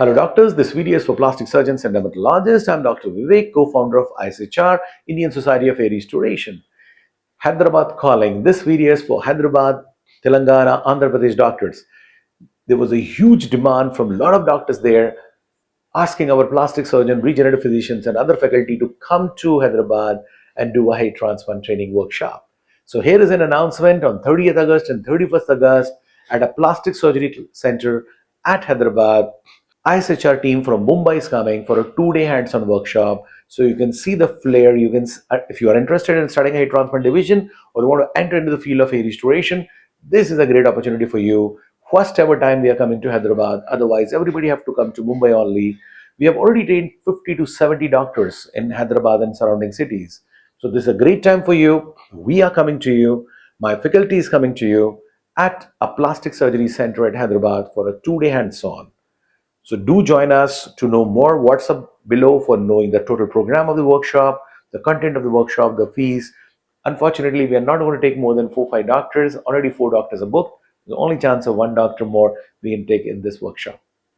Hello doctors, this video is for plastic surgeons and dermatologists. I'm Dr. Vivek, co-founder of ISHR, Indian Society of Hair Restoration. Hyderabad calling. This video is for Hyderabad, Telangana, Andhra Pradesh doctors. There was a huge demand from a lot of doctors there asking our plastic surgeon, regenerative physicians and other faculty to come to Hyderabad and do a hair transplant training workshop. So here is an announcement on 30th August and 31st August at a plastic surgery center at Hyderabad. ISHR team from Mumbai is coming for a 2-day hands-on workshop. So you can see the flair. You can, if you are interested in starting a hair transplant division or you want to enter into the field of hair restoration, this is a great opportunity for you. First ever time we are coming to Hyderabad. Otherwise, everybody have to come to Mumbai only. We have already trained 50 to 70 doctors in Hyderabad and surrounding cities. So this is a great time for you. We are coming to you. My faculty is coming to you at a plastic surgery center at Hyderabad for a 2-day hands-on. So do join us. To know more, WhatsApp below for knowing the total program of the workshop, the content of the workshop, the fees. Unfortunately, we are not going to take more than 4-5 doctors. Already 4 doctors are booked. The only chance of 1 doctor more we can take in this workshop.